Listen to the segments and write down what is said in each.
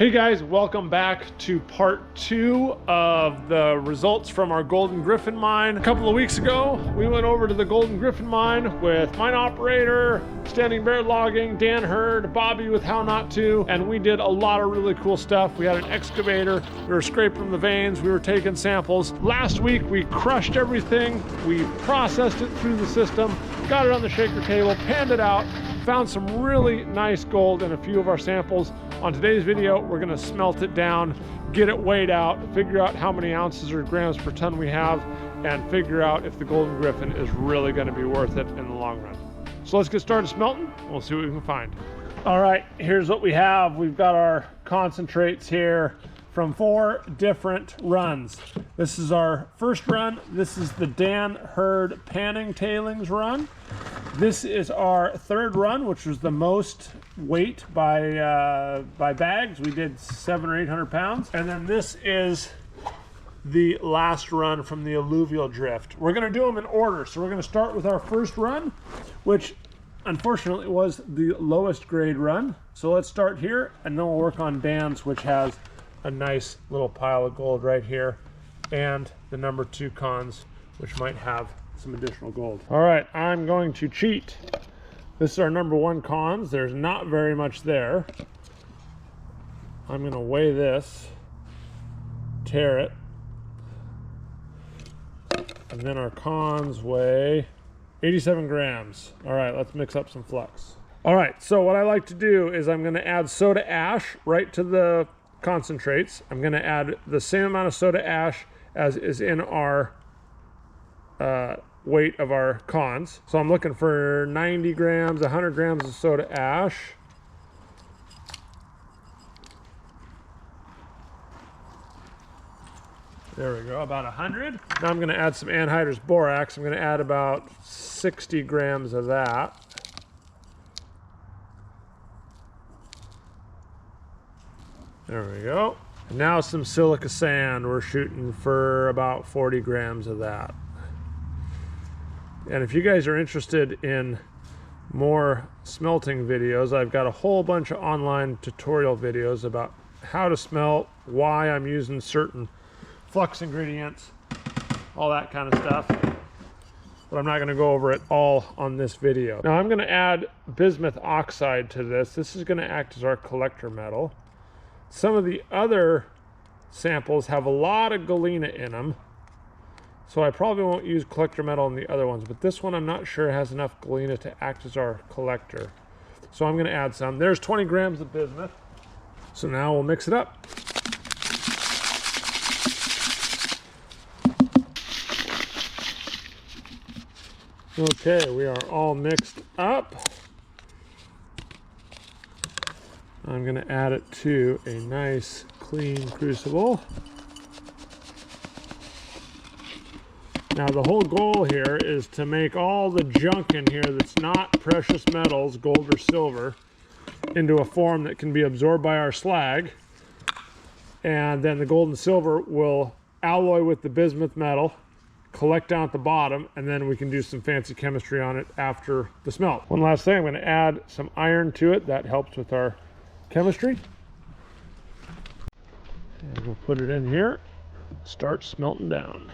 Hey guys, welcome back to part 2 of the results from our Golden Griffin mine. A couple of weeks ago, we went over to the Golden Griffin mine with mine operator, Standing Bear Logging, Dan Hurd, Bobby with How Not To, and we did a lot of really cool stuff. We had an excavator, we were scraping the veins, we were taking samples. Last week, we crushed everything, we processed it through the system, got it on the shaker table, panned it out, found some really nice gold in a few of our samples. On today's video, we're gonna smelt it down, get it weighed out, figure out how many ounces or grams per ton we have, and figure out if the Golden Griffin is really gonna be worth it in the long run. So let's get started smelting, we'll see what we can find. All right, here's what we have. We've got our concentrates here from 4 different runs. This is our first run. This is the Dan Hurd panning tailings run. This is our third run, which was the most weight by bags. We did 700 or 800 pounds. And then this is the last run from the alluvial drift. We're gonna do them in order. So we're gonna start with our first run, which unfortunately was the lowest grade run. So let's start here and then we'll work on Dan's, which has a nice little pile of gold right here, and the number 2 cons, which might have some additional gold. All right, I'm going to cheat. This is our number 1 cons. There's not very much there. I'm gonna weigh this, tare it, and then our cons weigh 87 grams. All right, let's mix up some flux. All right, so what I like to do is I'm gonna add soda ash right to the concentrates. I'm going to add the same amount of soda ash as is in our weight of our cons. So I'm looking for 90 grams, 100 grams of soda ash. There we go, about 100. Now I'm going to add some anhydrous borax. I'm going to add about 60 grams of that. There we go. And now some silica sand. We're shooting for about 40 grams of that. And if you guys are interested in more smelting videos, I've got a whole bunch of online tutorial videos about how to smelt, why I'm using certain flux ingredients, all that kind of stuff. But I'm not going to go over it all on this video. Now I'm going to add bismuth oxide to this. This is going to act as our collector metal. Some of the other samples have a lot of galena in them, so I probably won't use collector metal in the other ones, but this one I'm not sure has enough galena to act as our collector. So I'm going to add some. There's 20 grams of bismuth. So now we'll mix it up. Okay, we are all mixed up. I'm going to add it to a nice clean crucible. Now the whole goal here is to make all the junk in here that's not precious metals, gold or silver, into a form that can be absorbed by our slag. And then the gold and silver will alloy with the bismuth metal, collect down at the bottom, and then we can do some fancy chemistry on it after the smelt. One last thing, I'm going to add some iron to it. That helps with our chemistry. And we'll put it in here, start smelting down.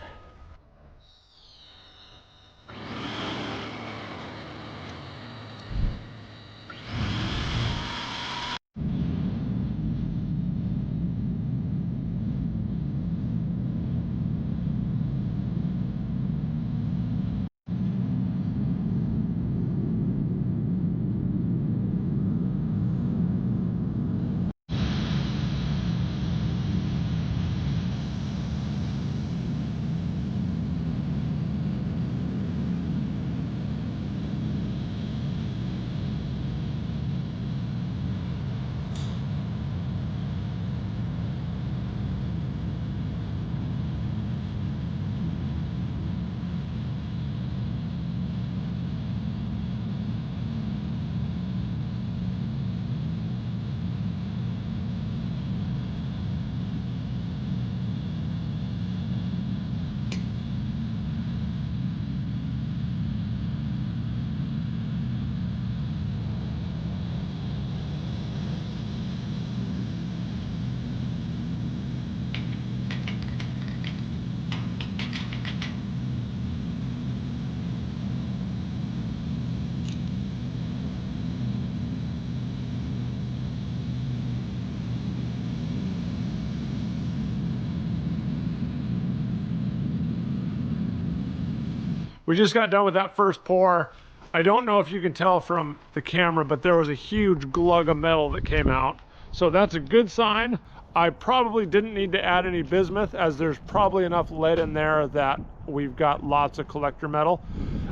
We just got done with that first pour. I don't know if you can tell from the camera, but there was a huge glug of metal that came out. So that's a good sign. I probably didn't need to add any bismuth, as there's probably enough lead in there that we've got lots of collector metal.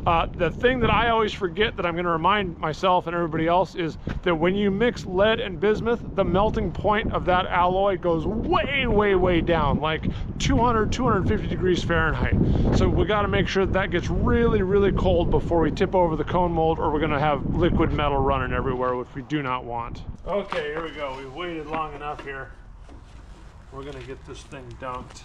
The thing that I always forget that I'm going to remind myself and everybody else is that when you mix lead and bismuth, the melting point of that alloy goes way, way, way down, like 200, 250 degrees Fahrenheit. So we got to make sure that gets really, really cold before we tip over the cone mold, or we're going to have liquid metal running everywhere, which we do not want. Okay, here we go. We've waited long enough here. We're going to get this thing dumped.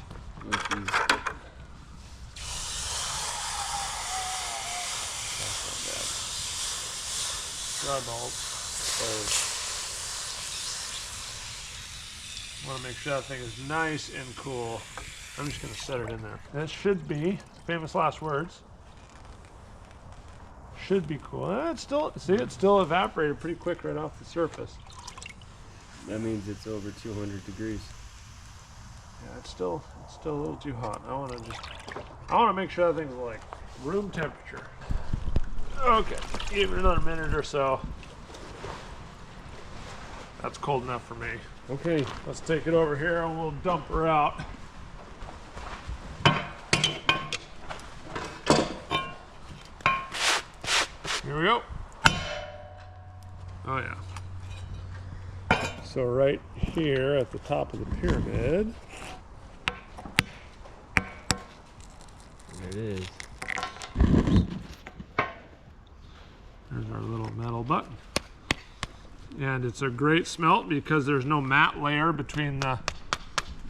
Want to make sure that thing is nice and cool. I'm just going to set it in there. That should be, famous last words, should be cool. It's still, see, it still evaporated pretty quick right off the surface. That means it's over 200 degrees. Yeah, it's still a little too hot. I want to make sure that thing's like room temperature. Okay, give it another minute or so. That's cold enough for me. Okay, let's take it over here and we'll dump her out. Here we go. Oh yeah. So right here at the top of the pyramid. There it is. There's our little metal button. And it's a great smelt because there's no matte layer between the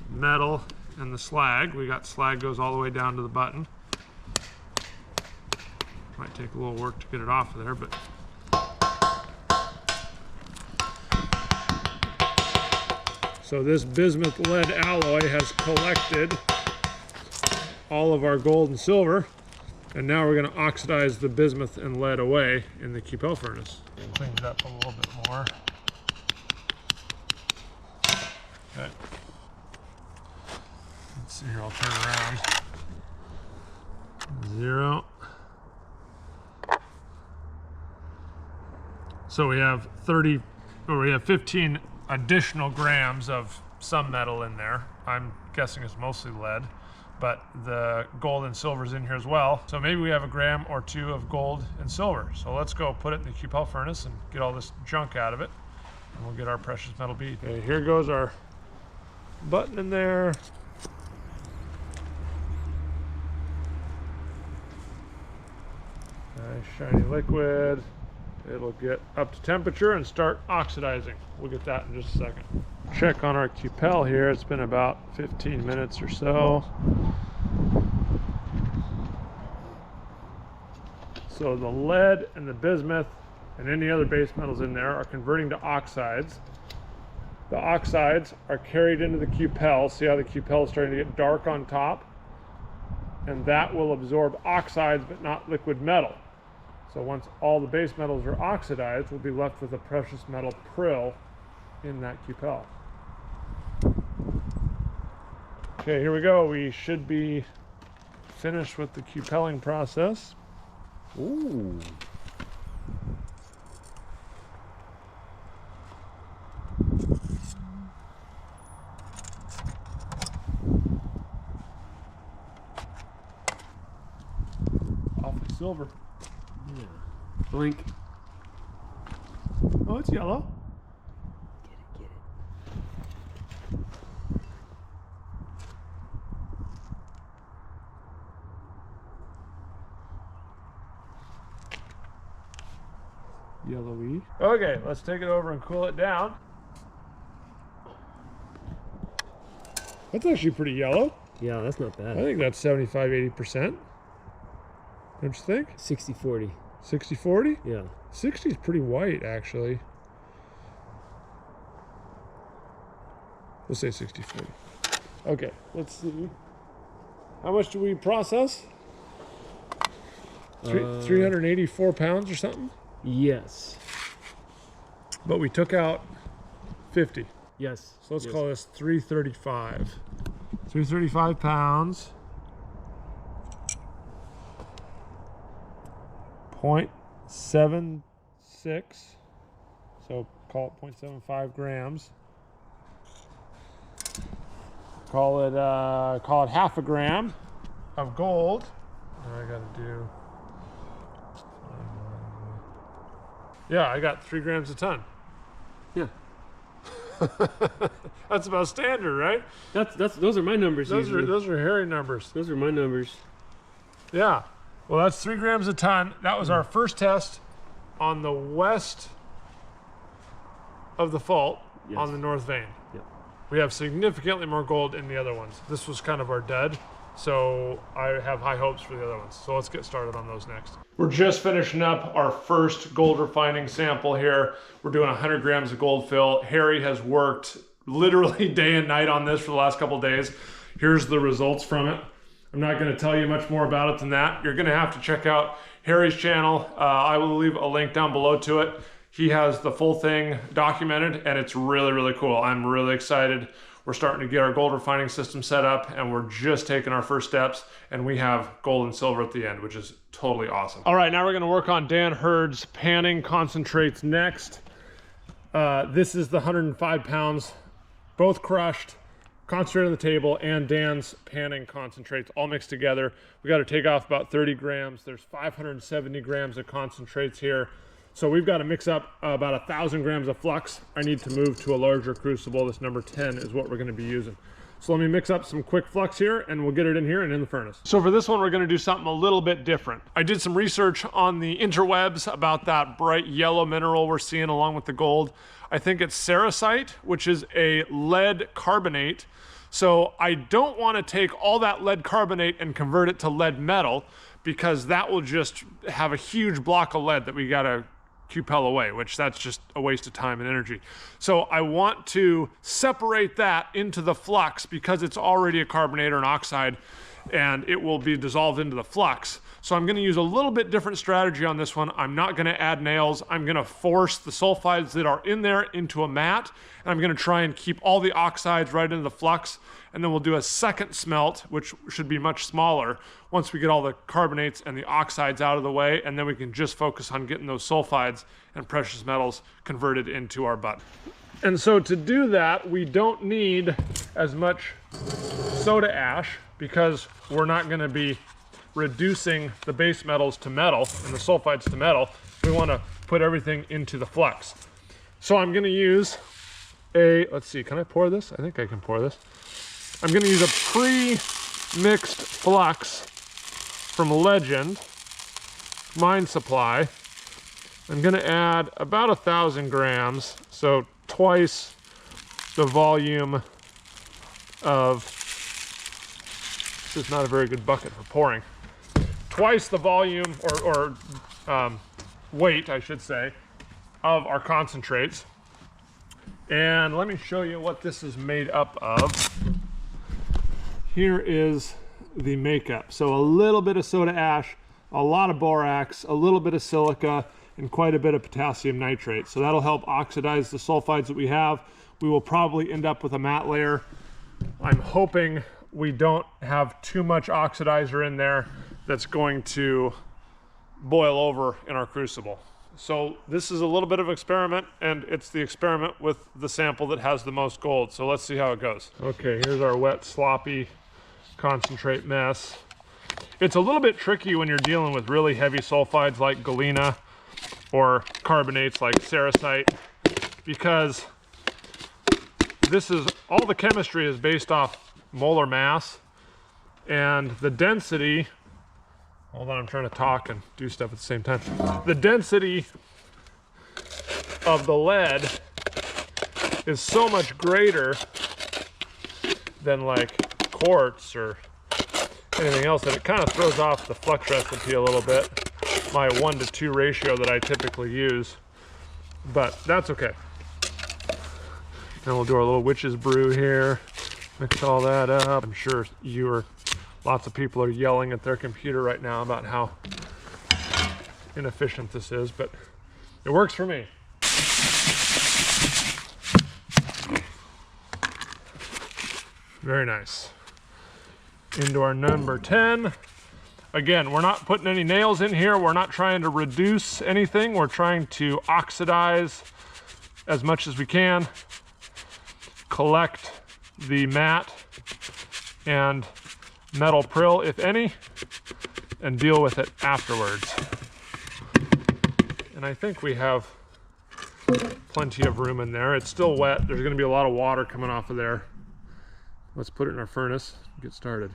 metal and the slag. We got slag goes all the way down to the button. Might take a little work to get it off of there, but so this bismuth lead alloy has collected all of our gold and silver, and now we're going to oxidize the bismuth and lead away in the cupel furnace. Clean it up a little bit more. Okay. Let's see here, I'll turn around. 0. So we have 15 additional grams of some metal in there. I'm guessing it's mostly lead, but the gold and silver's in here as well. So maybe we have a gram or two of gold and silver. So let's go put it in the cupel furnace and get all this junk out of it, and we'll get our precious metal bead. Okay, here goes our button in there. Nice shiny liquid. It'll get up to temperature and start oxidizing. We'll get that in just a second. Check on our cupel here. It's been about 15 minutes or so. So the lead and the bismuth and any other base metals in there are converting to oxides. The oxides are carried into the cupel. See how the cupel is starting to get dark on top? And that will absorb oxides but not liquid metal. So once all the base metals are oxidized, we'll be left with a precious metal prill in that cupel. Okay, here we go. We should be finished with the cupelling process. Ooh. Awfully silver. Yeah. Blink. Oh, it's yellow. Get it. Yellowy. Okay, let's take it over and cool it down. That's actually pretty yellow. Yeah, that's not bad. I think that's 75-80%. Don't you think? 60-40. 60-40? Yeah. 60 is pretty white, actually. We'll say 60-40. Okay, let's see. How much do we process? 384 pounds or something? Yes. But we took out 50. Yes. So let's call this 335. 335 pounds. 0.76, so call it 0.75 grams. Call it half a gram of gold. Now I gotta do, yeah, I got 3 grams a ton. Yeah. That's about standard, right? Those are my numbers. Those are hairy numbers. Those are my numbers. Yeah. Well, that's 3 grams a ton. That was our first test on the west of the fault, yes, on the north vein. Yep. We have significantly more gold in the other ones. This was kind of our dud, so I have high hopes for the other ones. So let's get started on those next. We're just finishing up our first gold refining sample here. We're doing 100 grams of gold fill. Harry has worked literally day and night on this for the last couple of days. Here's the results from it. I'm not going to tell you much more about it than that. You're going to have to check out Harry's channel. I will leave a link down below to it. He has the full thing documented, and it's really, really cool. I'm really excited. We're starting to get our gold refining system set up, and we're just taking our first steps, and we have gold and silver at the end, which is totally awesome. All right, now we're going to work on Dan Hurd's panning concentrates next. This is the 105 pounds, both crushed, concentrate on the table, and Dan's panning concentrates all mixed together. We got to take off about 30 grams. There's 570 grams of concentrates here. So we've got to mix up about 1,000 grams of flux. I need to move to a larger crucible. This number 10 is what we're going to be using. So let me mix up some quick flux here, and we'll get it in here and in the furnace. So for this one, we're going to do something a little bit different. I did some research on the interwebs about that bright yellow mineral we're seeing along with the gold. I think it's cerussite, which is a lead carbonate. So I don't want to take all that lead carbonate and convert it to lead metal, because that will just have a huge block of lead that we got to cupel away, which that's just a waste of time and energy. So I want to separate that into the flux, because it's already a carbonate or an oxide, and it will be dissolved into the flux. So I'm going to use a little bit different strategy on this one. I'm not going to add nails. I'm going to force the sulfides that are in there into a mat, and I'm going to try and keep all the oxides right into the flux, and then we'll do a second smelt, which should be much smaller, once we get all the carbonates and the oxides out of the way, and then we can just focus on getting those sulfides and precious metals converted into our butt. And so to do that, we don't need as much soda ash, because we're not going to be reducing the base metals to metal and the sulfides to metal. We want to put everything into the flux. So I'm going to use let's see, can I pour this? I think I can pour this. I'm going to use a pre-mixed flux from Legend Mine Supply. I'm going to add about 1,000 grams, so twice the volume of, this is not a very good bucket for pouring, twice the volume or weight, I should say, of our concentrates. And let me show you what this is made up of. Here is the makeup. So a little bit of soda ash, a lot of borax, a little bit of silica, and quite a bit of potassium nitrate. So that'll help oxidize the sulfides that we have. We will probably end up with a matte layer. I'm hoping we don't have too much oxidizer in there that's going to boil over in our crucible. So this is a little bit of an experiment, and it's the experiment with the sample that has the most gold. So let's see how it goes. Okay, here's our wet, sloppy concentrate mess. It's a little bit tricky when you're dealing with really heavy sulfides like galena or carbonates like cerussite, because this is, all the chemistry is based off molar mass, and the density, hold on, I'm trying to talk and do stuff at the same time. The density of the lead is so much greater than like quartz or anything else that it kind of throws off the flux recipe a little bit, my 1-to-2 ratio that I typically use, but that's okay. And we'll do our little witch's brew here, mix all that up. I'm sure lots of people are yelling at their computer right now about how inefficient this is, but it works for me. Very nice. Into our number 10. Again, we're not putting any nails in here. We're not trying to reduce anything. We're trying to oxidize as much as we can, collect the matte and metal prill, if any, and deal with it afterwards. And I think we have plenty of room in there. It's still wet. There's going to be a lot of water coming off of there. Let's put it in our furnace and get started.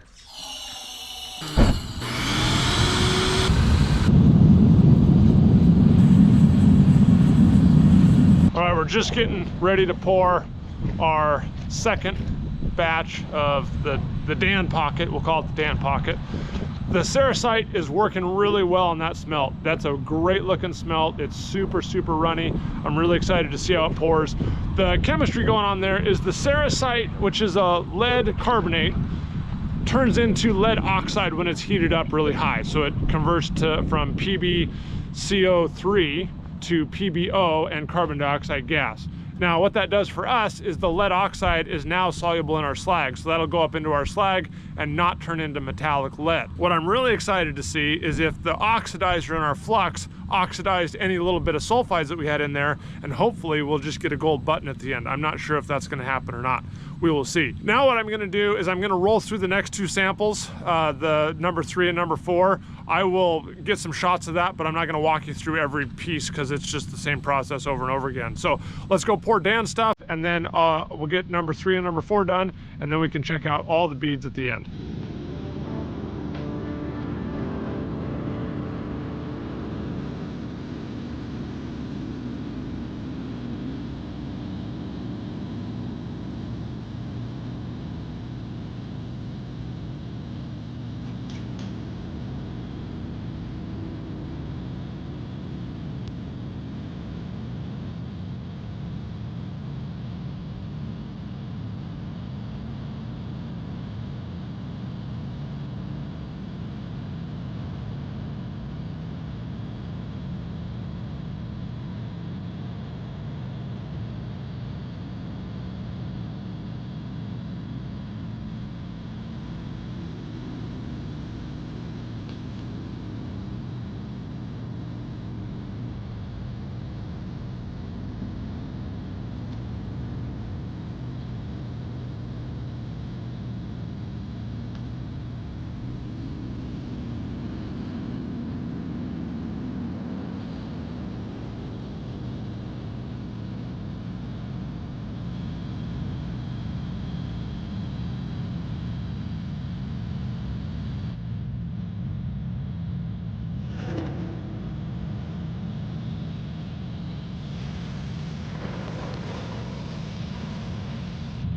All right, we're just getting ready to pour our second batch of the Dan pocket. We'll call it the Dan pocket. The cerussite is working really well on that smelt. That's a great looking smelt. It's super, super runny. I'm really excited to see how it pours. The chemistry going on there is the cerussite, which is a lead carbonate, turns into lead oxide when it's heated up really high. So it converts from PbCO3 to PbO and carbon dioxide gas. Now what that does for us is the lead oxide is now soluble in our slag, so that'll go up into our slag and not turn into metallic lead. What I'm really excited to see is if the oxidizer in our flux oxidized any little bit of sulfides that we had in there, and hopefully we'll just get a gold button at the end. I'm not sure if that's going to happen or not. We will see. Now what I'm going to do is I'm going to roll through the next two samples, the number 3 and number 4. I will get some shots of that, but I'm not going to walk you through every piece because it's just the same process over and over again. So let's go pour Dan stuff, and then we'll get number 3 and number 4 done, and then we can check out all the beads at the end.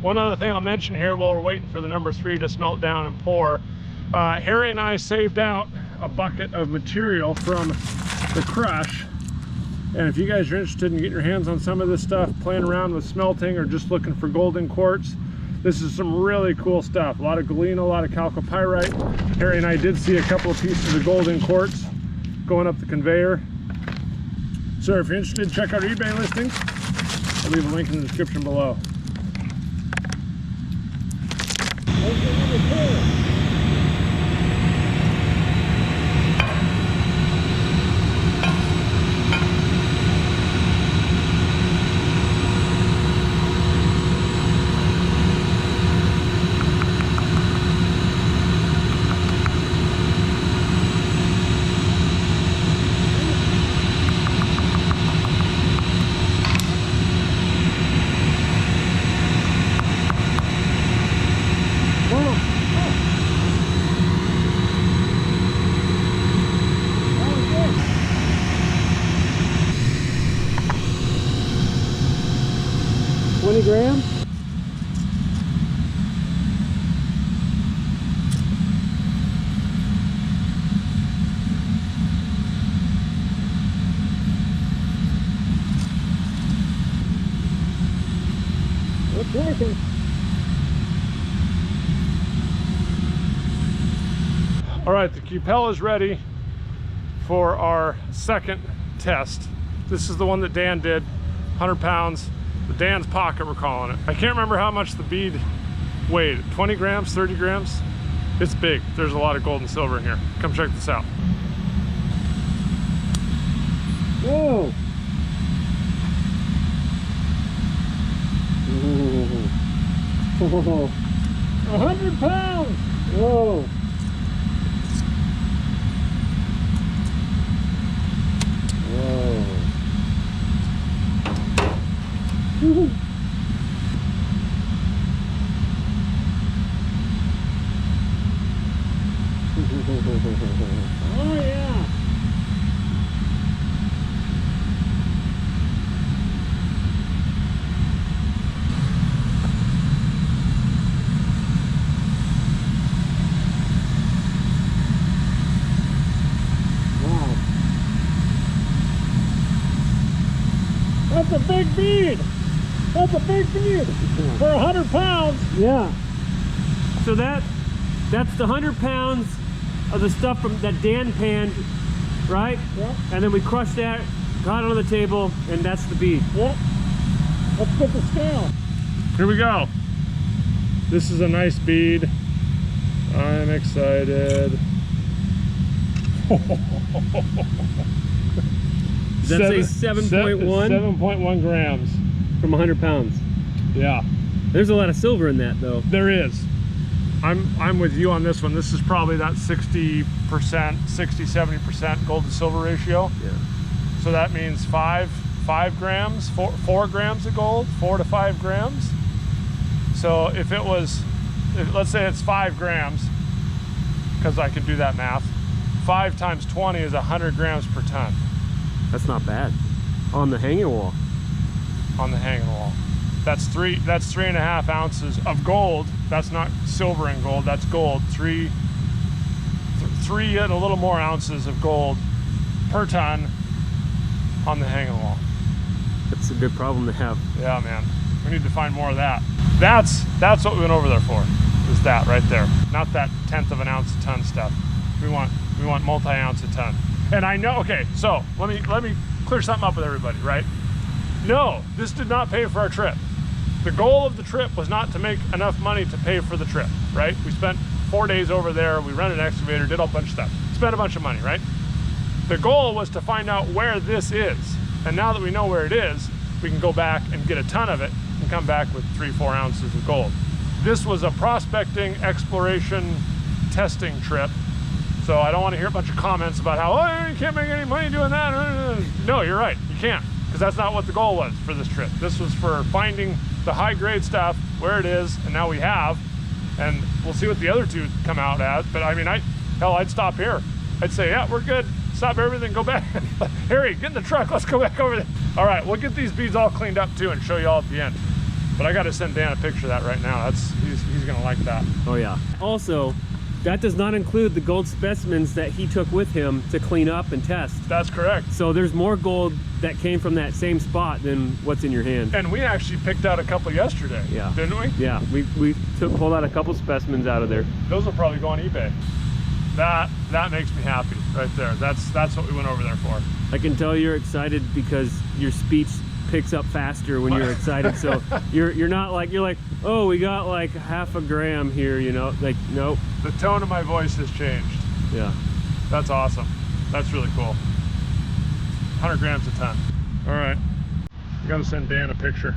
One other thing I'll mention here while we're waiting for the number 3 to smelt down and pour, Harry and I saved out a bucket of material from the crush. And if you guys are interested in getting your hands on some of this stuff, playing around with smelting or just looking for golden quartz, this is some really cool stuff. A lot of galena, a lot of chalcopyrite. Harry and I did see a couple of pieces of golden quartz going up the conveyor. So if you're interested, check out our eBay listings. I'll leave a link in the description below. Grams? It's working. All right, the cupel is ready for our second test. This is the one that Dan did, 100 pounds. The Dan's pocket, we're calling it. I can't remember how much the bead weighed. 20 grams, 30 grams? It's big. There's a lot of gold and silver in here. Come check this out. Whoa! Whoa. 100 pounds! Whoa! Whoa! Oh yeah! Wow! That's a big bead! That's a big bead! For 100 pounds! Yeah. So that's the 100 pounds of the stuff from that Dan panned, right? Yep. And then we crushed that, got it on the table, and that's the bead. Yep. Let's get the scale. Here we go. This is a nice bead. I'm excited. Does that say 7.1? 7.1 grams. From 100 pounds. Yeah. There's a lot of silver in that, though. There is. I'm with you on this one. This is probably that 60%, 60-70% gold to silver ratio. Yeah. So that means 4 grams of gold, 4 to 5 grams. So if it was, let's say it's 5 grams, because I can do that math. 5 times 20 is 100 grams per ton. That's not bad. On the hanging wall. On the hanging wall. That's 3.5 ounces of gold. That's not silver and gold, that's gold. Three and a little more ounces of gold per ton on the hanging wall. That's a good problem to have. Yeah, man. We need to find more of that. That's what we went over there for, is that right there. Not that 1/10 of an ounce a ton stuff. We want multi-ounce a ton. And I know, okay, so let me clear something up with everybody, right? No, this did not pay for our trip. The goal of the trip was not to make enough money to pay for the trip, right? We spent 4 days over there, we rented an excavator, did a bunch of stuff, spent a bunch of money, right? The goal was to find out where this is. And now that we know where it is, we can go back and get a ton of it and come back with 3-4 ounces of gold. This was a prospecting, exploration, testing trip. So I don't want to hear a bunch of comments about how, oh, you can't make any money doing that. No, you're right, you can't, because that's not what the goal was for this trip. This was for finding the high grade stuff, where it is, and now we have, and we'll see what the other two come out as. But I mean, I'd stop here. I'd say, yeah, we're good. Stop everything, go back. Harry, get in the truck, let's go back over there. All right, we'll get these beads all cleaned up too and show you all at the end. But I got to send Dan a picture of that right now. He's gonna like that. Oh yeah. Also, that does not include the gold specimens that he took with him to clean up and test. That's correct. So there's more gold that came from that same spot than what's in your hand. And we actually picked out a couple yesterday, yeah, didn't we? Yeah, we pulled out a couple specimens out of there. Those will probably go on eBay. That makes me happy right there. That's what we went over there for. I can tell you're excited because your speech picks up faster when you're excited. So you're not like, you're like, oh, we got like 1/2 gram here, you know, like, nope. The tone of my voice has changed. Yeah. That's awesome. That's really cool. 100 grams a ton. All right. I gotta send Dan a picture.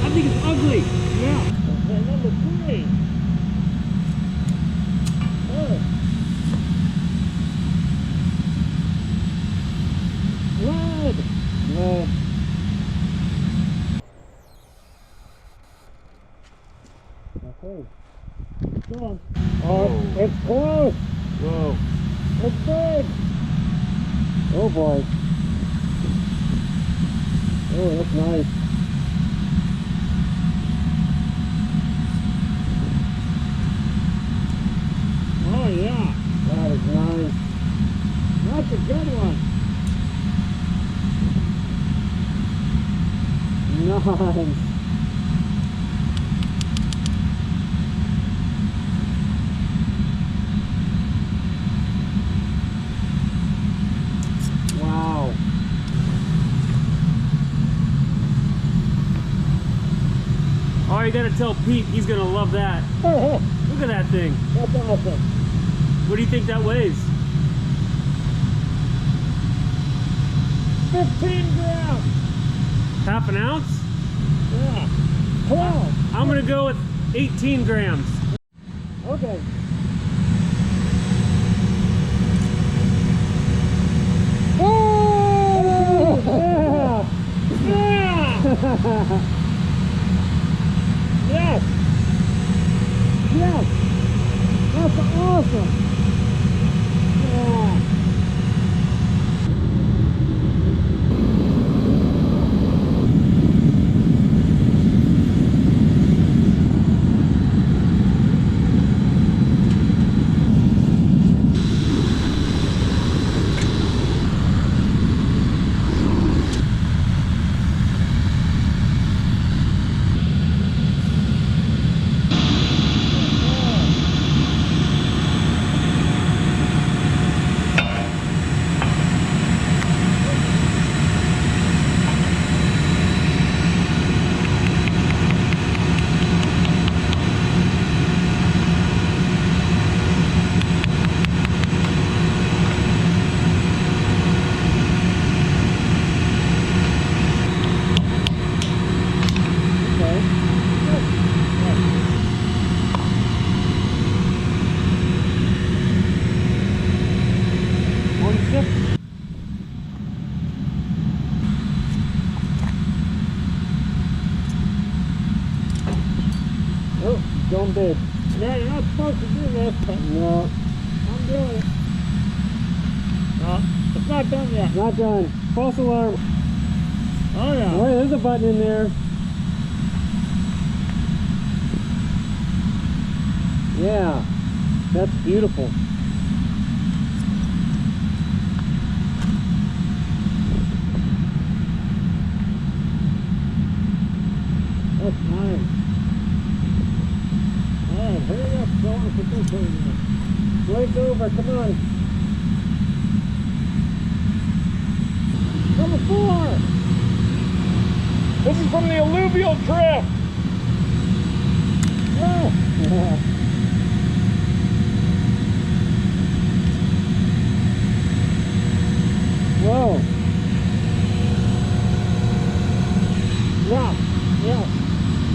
I think it's ugly. Yeah. Okay, number 3. Okay. Come on. Oh, it's close. Whoa. It's big. Oh boy. Oh, that's nice. Oh yeah. That is nice. That's a good one. Nice. Wow. Oh, you gotta tell Pete, he's gonna love that. Look at that thing. That's awesome. What do you think that weighs? 15 grams. Half an ounce? Yeah. 12. I'm gonna go with 18 grams. Okay. Oh! Yeah! Yeah! Yes! Yes! That's awesome! Yeah! Oh, going big. Yeah, you're not supposed to do this, but no. I'm doing it. No, it's not done yet. Not done. False alarm. Oh yeah. Wait, there's a button in there. Yeah, that's beautiful. That's nice. Alright, hurry up, go on, put this in there. Blades over, come on. Number 4! This is from the alluvial drift. Oh! Yeah. Whoa! Yeah,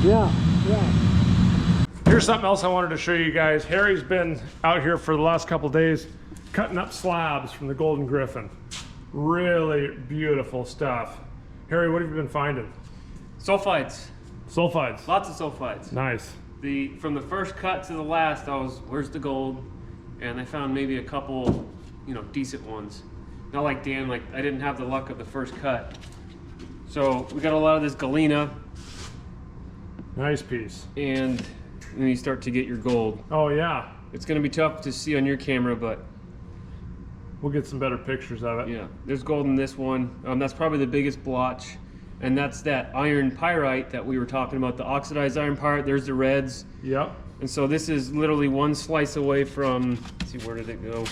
yeah, yeah. Here's something else I wanted to show you guys. Harry's been out here for the last couple days cutting up slabs from the Golden Griffin. Really beautiful stuff. Harry, what have you been finding? Sulfides. Sulfides. Lots of sulfides. Nice. From the first cut to the last, I was, where's the gold? And I found maybe a couple, decent ones. Not like Dan, like I didn't have the luck of the first cut. So we got a lot of this galena. Nice piece. And then you start to get your gold. Oh yeah. It's gonna be tough to see on your camera, but we'll get some better pictures of it. yeah, there's gold in this one. That's probably the biggest blotch. And that's that iron pyrite that we were talking about, the oxidized iron pyrite. There's the reds. Yep. And so this is literally one slice away from, let's see, where did it go?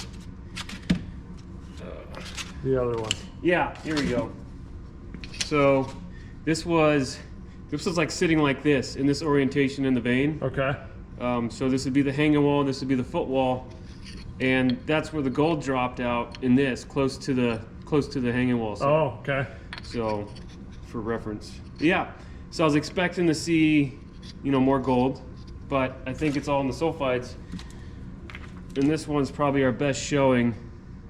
The other one. Yeah, here we go. So this was like sitting like this in this orientation in the vein. Okay. So this would be the hanging wall, this would be the foot wall, and that's where the gold dropped out in this, close to the hanging wall. So, Oh, okay. so for reference. Yeah. So I was expecting to see, more gold, but I think it's all in the sulfides. And this one's probably our best showing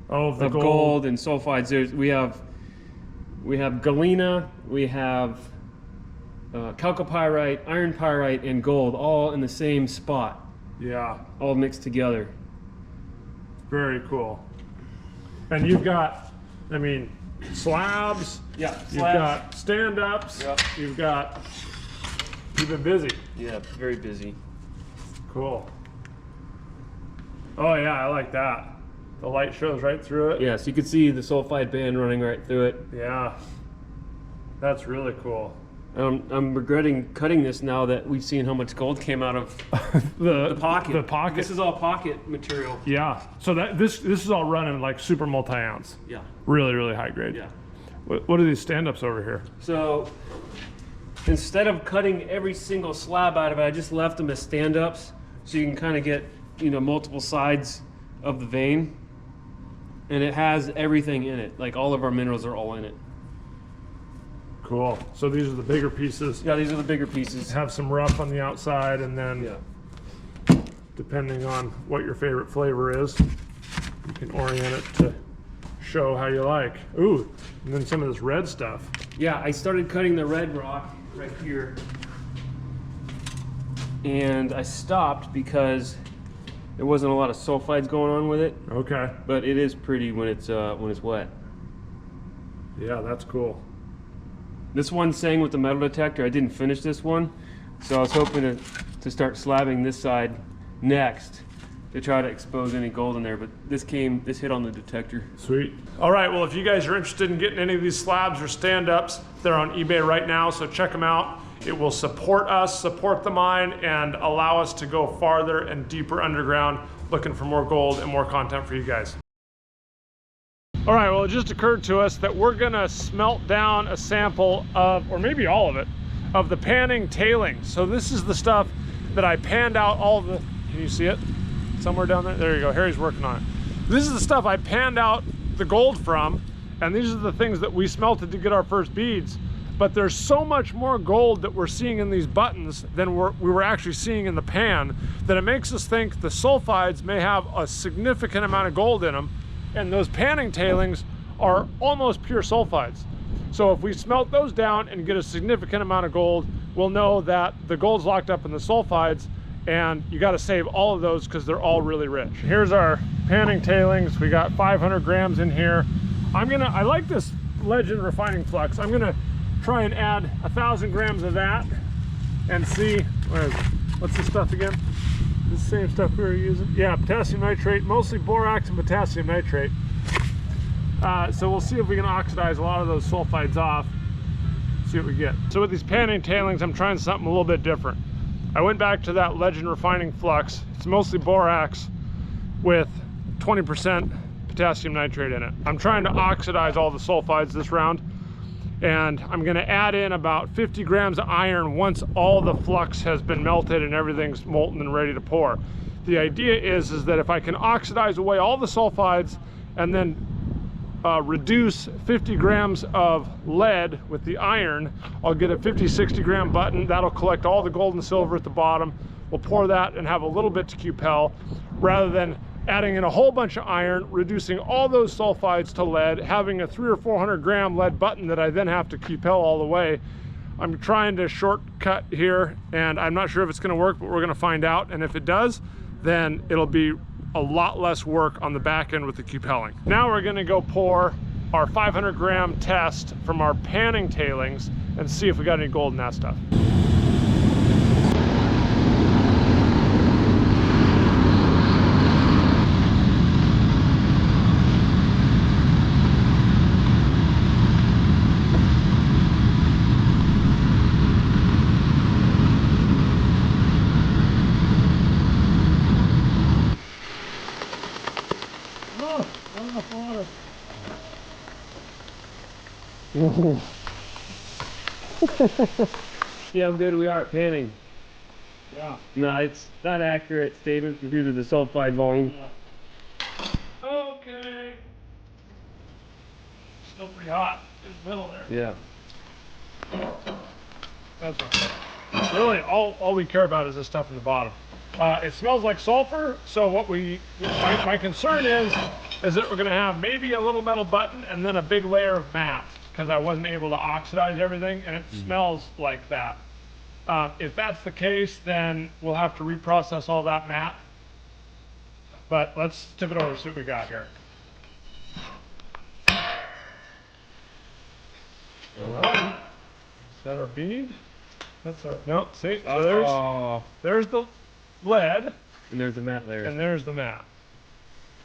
of the gold and sulfides. We have galena, we have chalcopyrite, iron pyrite, and gold all in the same spot, Yeah, all mixed together. very cool. And you've got, I mean, slabs. Yeah, You've got stand-ups. Yep. You've been busy. Yeah, very busy. Cool. Oh yeah, I like that. The light shows right through it. Yeah, so you can see the sulfide band running right through it. Yeah. That's really cool. I'm regretting cutting this now that we've seen how much gold came out of the pocket. The pocket. This is all pocket material. Yeah. So that this is all running like super multi-ounce. Yeah. Really, really high grade. Yeah. What are these stand-ups over here? So instead of cutting every single slab out of it, I just left them as stand-ups, so you can kind of get, you know, multiple sides of the vein, and it has everything in it. Like all of our minerals are all in it. Cool. So these are the bigger pieces. Yeah, these are the bigger pieces. Have some rough on the outside, and then Yeah. depending on what your favorite flavor is, you can orient it to show how you like. Ooh, and then some of this red stuff. Yeah, I started cutting the red rock right here, and I stopped because there wasn't a lot of sulfides going on with it. Okay. But it is pretty when it's wet. Yeah, that's cool. This one's saying with the metal detector. I didn't finish this one, so I was hoping to start slabbing this side next to try to expose any gold in there, but this hit on the detector. Sweet. All right, well, if you guys are interested in getting any of these slabs or stand-ups, they're on eBay right now, so check them out. It will support us, support the mine, and allow us to go farther and deeper underground looking for more gold and more content for you guys. All right, well, it just occurred to us that we're gonna smelt down a sample of, or maybe all of it, of the panning tailings. So this is the stuff that I panned out all the, can you see it? Somewhere down there? There you go, Harry's working on it. This is the stuff I panned out the gold from, and these are the things that we smelted to get our first beads. But there's so much more gold that we're seeing in these buttons than we were actually seeing in the pan, that it makes us think the sulfides may have a significant amount of gold in them, and those panning tailings are almost pure sulfides. So if we smelt those down and get a significant amount of gold, we'll know that the gold's locked up in the sulfides, and you got to save all of those because they're all really rich. Here's our panning tailings. We got 500 grams in here. I like this Legend refining flux. I'm gonna try and add 1,000 grams of that and see, what's this stuff again? The same stuff we were using? Yeah, potassium nitrate, mostly borax and potassium nitrate. So we'll see if we can oxidize a lot of those sulfides off, see what we get. So with these panning tailings, I'm trying something a little bit different. I went back to that Legend refining flux. It's mostly borax with 20% potassium nitrate in it. I'm trying to oxidize all the sulfides this round, and I'm gonna add in about 50 grams of iron once all the flux has been melted and everything's molten and ready to pour. The idea is that if I can oxidize away all the sulfides and then reduce 50 grams of lead with the iron, I'll get a 50-60 gram button. That'll collect all the gold and silver at the bottom. We'll pour that and have a little bit to cupel, rather than adding in a whole bunch of iron, reducing all those sulfides to lead, having a 300 or 400 gram lead button that I then have to cupel all the way. I'm trying to shortcut here, and I'm not sure if it's gonna work, but we're gonna find out. And if it does, then it'll be a lot less work on the back end with the cupelling. Now we're gonna go pour our 500 gram test from our panning tailings and see if we got any gold in that stuff. See how good we are at panning. Yeah. No, it's not accurate statement due to the sulfide volume. Okay. Still pretty hot in the middle there. Yeah. That's okay. Really, all we care about is this stuff in the bottom. It smells like sulfur, so what my concern is that we're gonna have maybe a little metal button and then a big layer of matte. because I wasn't able to oxidize everything, and it smells like that. If that's the case, then we'll have to reprocess all that matte. But let's tip it over, see what we got here. Is that our bead? That's our, no, see, so there's the lead. And there's the matte there. And there's the matte.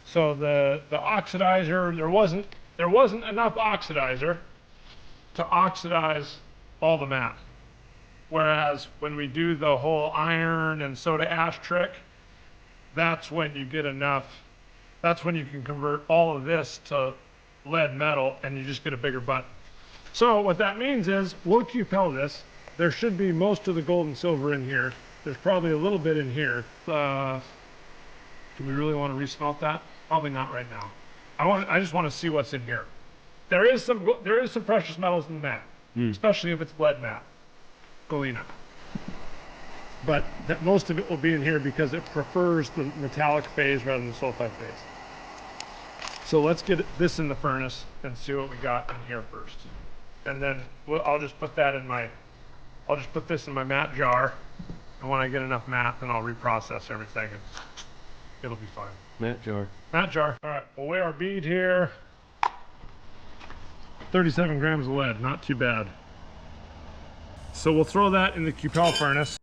So the oxidizer, there wasn't enough oxidizer to oxidize all the matte. Whereas when we do the whole iron and soda ash trick, that's when you get enough, that's when you can convert all of this to lead metal and you just get a bigger butt. So what that means is we'll cupel this. There should be most of the gold and silver in here. There's probably a little bit in here. Do we really want to resmelt that? Probably not right now. I just want to see what's in here. There is some precious metals in the matte, especially if it's lead matte, galena. But most of it will be in here because it prefers the metallic phase rather than the sulfide phase. So let's get this in the furnace and see what we got in here first. And then I'll just put that in my, I'll just put this in my matte jar. And when I get enough matte, then I'll reprocess everything and it'll be fine. Matte jar. Matte jar. All right, we'll weigh our bead here. 37 grams of lead, not too bad. So we'll throw that in the cupel furnace.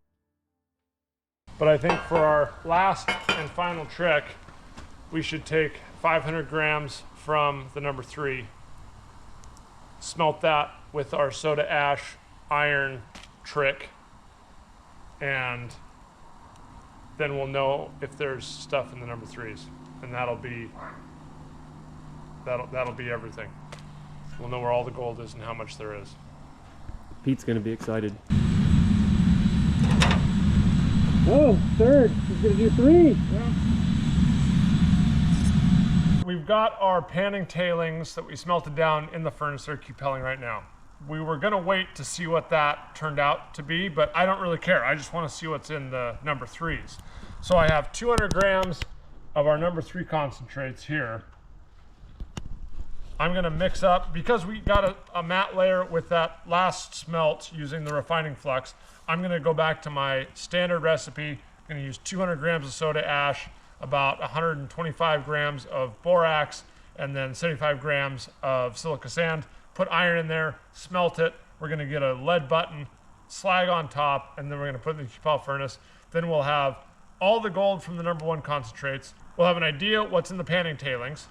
But I think for our last and final trick, we should take 500 grams from the number 3, smelt that with our soda ash iron trick, and then we'll know if there's stuff in the number 3s, and that'll be everything. We'll know where all the gold is and how much there is. Pete's gonna be excited. Oh, third. He's gonna do 3. Yeah. We've got our panning tailings that we smelted down in the furnace. They're cupelling right now. We were gonna wait to see what that turned out to be, but I don't really care. I just wanna see what's in the number 3s. So I have 200 grams of our number 3 concentrates here. I'm gonna mix up, because we got a matte layer with that last smelt using the refining flux, I'm gonna go back to my standard recipe. I'm gonna use 200 grams of soda ash, about 125 grams of borax, and then 75 grams of silica sand. Put iron in there, smelt it. We're gonna get a lead button, slag on top, and then we're gonna put it in the cupel furnace. Then we'll have all the gold from the number 1 concentrates. We'll have an idea what's in the panning tailings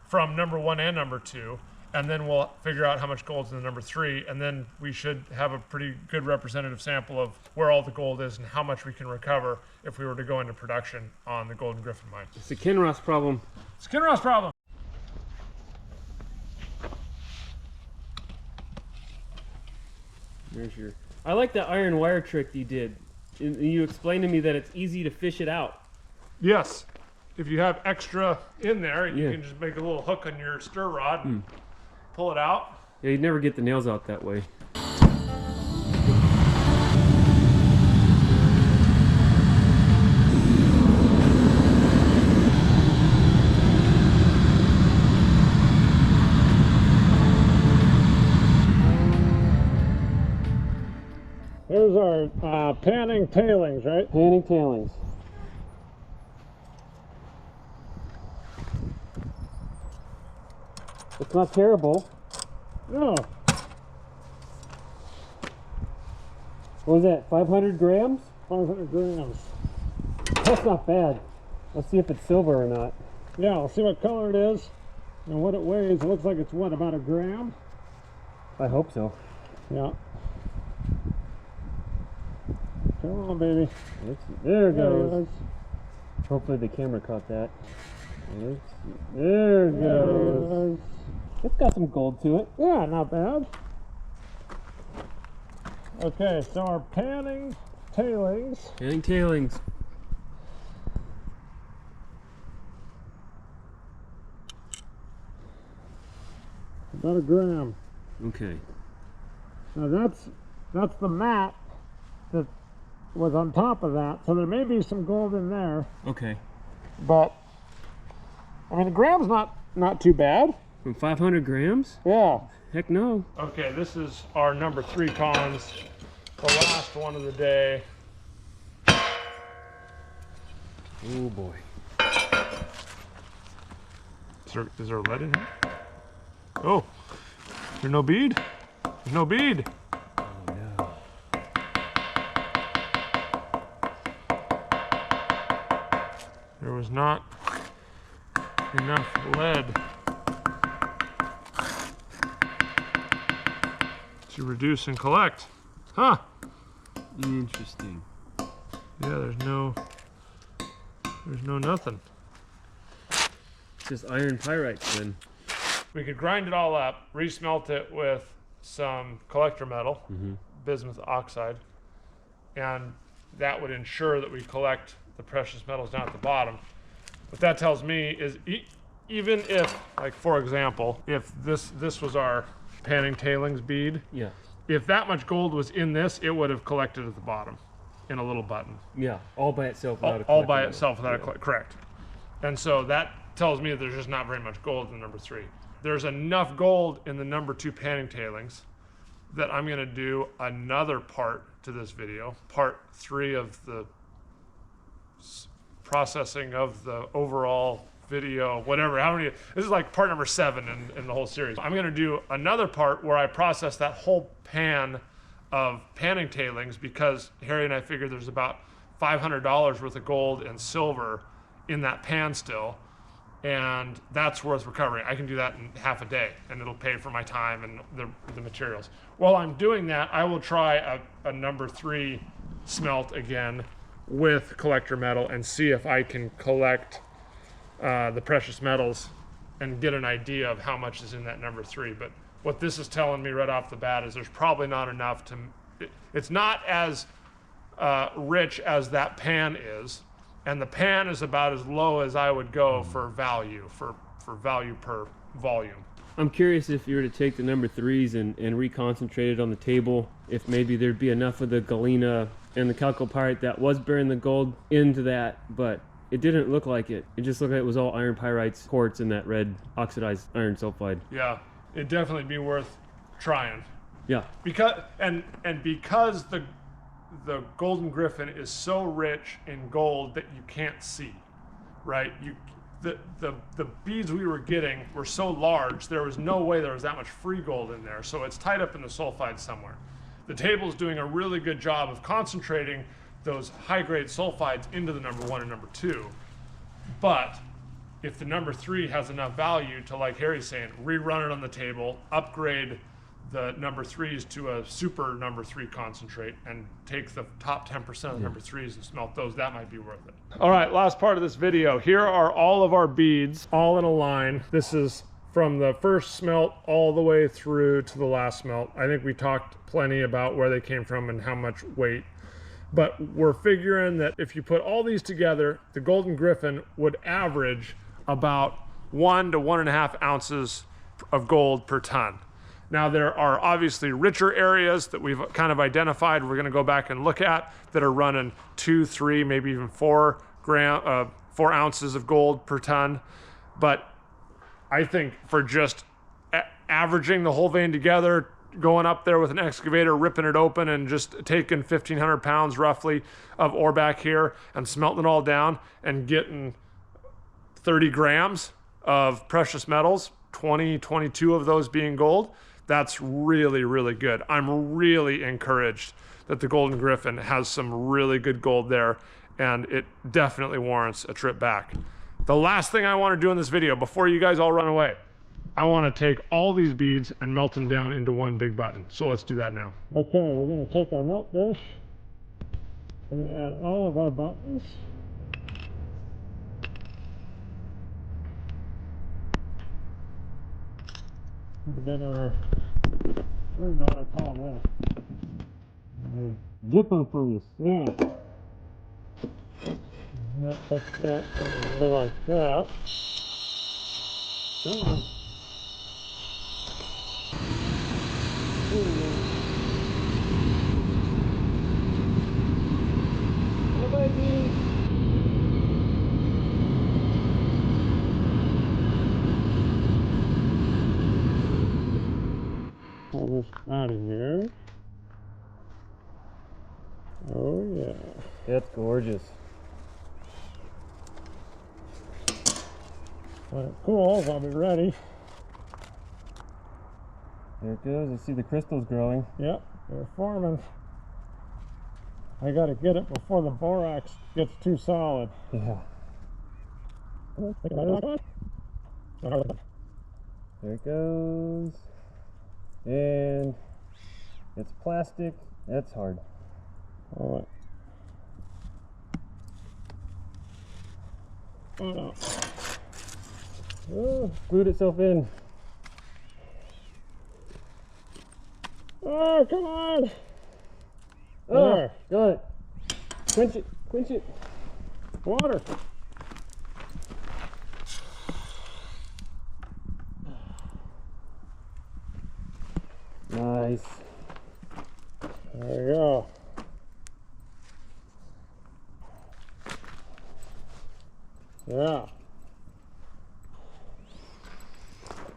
from number 1 and number 2, and then we'll figure out how much gold's in the number 3, and then we should have a pretty good representative sample of where all the gold is and how much we can recover if we were to go into production on the Golden Griffin mine. It's a Kinross problem. It's a Kinross problem. There's your... I like that iron wire trick you did. You explained to me that it's easy to fish it out. Yes. If you have extra in there, you can just make a little hook on your stir rod and pull it out. Yeah, you'd never get the nails out that way. Here's our panning tailings, right? Panning tailings. It's not terrible. No. What was that, 500 grams? 500 grams. That's not bad. Let's see if it's silver or not. Yeah, we'll see what color it is and what it weighs. It looks like it's what, about a gram? I hope so. Yeah. Come on, baby. There it goes. Hopefully the camera caught that. There it goes. It's got some gold to it. Yeah, not bad. Okay, so our panning tailings. Panning tailings. About a gram. Okay. Now that's the matte that was on top of that, so there may be some gold in there. Okay. But I mean, a gram's not too bad. From 500 grams? Yeah. Heck no. Okay, this is our number 3 cons, the last one of the day. Oh boy. Is there lead in here? Oh, there's no bead? There's no bead. Oh no. There was not enough lead to reduce and collect. Huh. Interesting. Yeah, there's no nothing. It's just iron pyrites then. We could grind it all up, re-smelt it with some collector metal, bismuth oxide, and that would ensure that we collect the precious metals down at the bottom. What that tells me is even if, like for example, if this was our panning tailings bead, Yeah. if that much gold was in this, it would have collected at the bottom in a little button. Yeah. All by itself. Without a All by collector itself without metal. a correct. And so that tells me that there's just not very much gold in the number 3. There's enough gold in the number 2 panning tailings that I'm gonna do another part to this video, part 3 of the processing of the overall video, whatever, how many, this is like part number 7 in the whole series. I'm gonna do another part where I process that whole pan of panning tailings because Harry and I figured there's about $500 worth of gold and silver in that pan still, and that's worth recovering. I can do that in half a day and it'll pay for my time and the materials. While I'm doing that, I will try a number 3 smelt again with collector metal and see if I can collect the precious metals and get an idea of how much is in that number 3. But what this is telling me right off the bat is there's probably not enough to, it's not as rich as that pan is, and the pan is about as low as I would go for value, for value per volume. I'm curious if you were to take the number 3s and reconcentrate it on the table, if maybe there'd be enough of the galena and the chalcopyrite that was bearing the gold into that, but it didn't look like it. It just looked like it was all iron pyrites, quartz, and that red oxidized iron sulfide. Yeah, it'd definitely be worth trying. Yeah. Because because the Golden Griffin is so rich in gold that you can't see, right? The beads we were getting were so large, there was no way there was that much free gold in there. So it's tied up in the sulfides somewhere. The table's doing a really good job of concentrating those high-grade sulfides into the number 1 and number 2. But if the number 3 has enough value to, like Harry's saying, rerun it on the table, upgrade the number 3s to a super number 3 concentrate and take the top 10% of the number 3s and smelt those, that might be worth it. All right, last part of this video. Here are all of our beads, all in a line. This is from the first smelt all the way through to the last smelt. I think we talked plenty about where they came from and how much weight. But we're figuring that if you put all these together, the Golden Griffin would average about 1 to 1.5 ounces of gold per ton. Now there are obviously richer areas that we've kind of identified we're gonna go back and look at that are running 2, 3, maybe even 4 ounces of gold per ton. But I think for just averaging the whole vein together, going up there with an excavator, ripping it open and just taking 1,500 pounds roughly of ore back here and smelting it all down and getting 30 grams of precious metals, 20, 22 of those being gold, that's really, really good. I'm really encouraged that the Golden Griffin has some really good gold there, and it definitely warrants a trip back. The last thing I want to do in this video before you guys all run away, I want to take all these beads and melt them down into one big button. So let's do that now. Okay, we're going to take our melt dish and add all of our buttons. And then our, I don't know what I call this. Dipper furnace, yeah. Like that, like that. It's gorgeous. When it cools, I'll be ready. There it goes. I see the crystals growing. Yep, they're forming. I gotta get it before the borax gets too solid. Yeah. There it goes. And it's plastic. That's hard. All right. Oh, Oh, glued itself in. oh, come on! Oh, There. got it. Quench it. Quench it. Water. Nice. There you go. Yeah.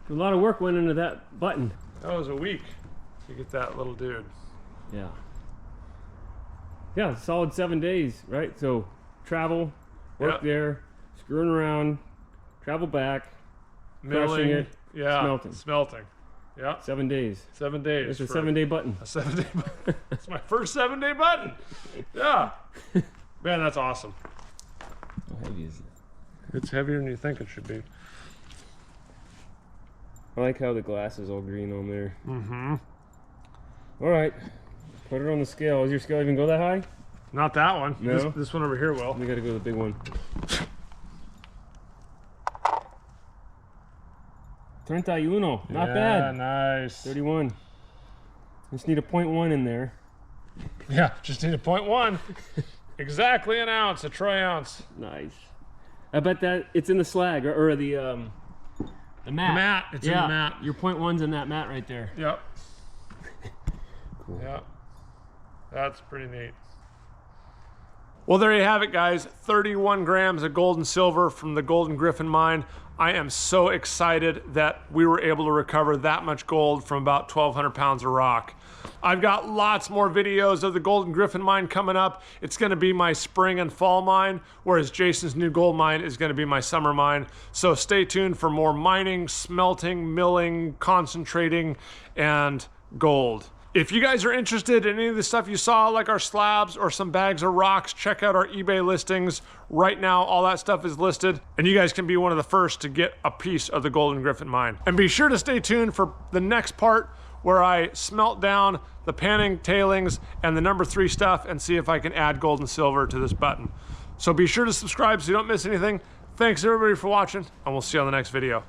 A lot of work went into that button. That was a week to get that little dude. Yeah. Yeah, solid 7 days, right? So travel, work Yep. there, screwing around, travel back, crushing Milling, it, yeah, smelting. smelting. Yeah, 7 days. 7 days. It's a for 7-day button. A 7-day button. It's my first 7-day button. Yeah. Man, that's awesome. How heavy is it? It's heavier than you think it should be. I like how the glass is all green on there. Mm-hmm. All right, put it on the scale. Does your scale even go that high? Not that one. No? This one over here will. We gotta go to the big one. 31, not Yeah, bad. nice. 31. Just need a 0.1 in there. Yeah, just need a 0.1. Exactly an ounce, a troy ounce. Nice. I bet that it's in the slag or the mat. The mat, it's in the mat. Your 0.1's in that mat right there. Yep. Cool. Yep. That's pretty neat. Well, there you have it, guys. 31 grams of gold and silver from the Golden Griffin mine. I am so excited that we were able to recover that much gold from about 1,200 pounds of rock. I've got lots more videos of the Golden Griffin mine coming up. It's gonna be my spring and fall mine, whereas Jason's new gold mine is gonna be my summer mine. So stay tuned for more mining, smelting, milling, concentrating, and gold. If you guys are interested in any of the stuff you saw, like our slabs or some bags of rocks, check out our eBay listings. Right now, all that stuff is listed, and you guys can be one of the first to get a piece of the Golden Griffin mine. And be sure to stay tuned for the next part where I smelt down the panning, tailings, and the number 3 stuff and see if I can add gold and silver to this button. So be sure to subscribe so you don't miss anything. Thanks everybody for watching, and we'll see you on the next video.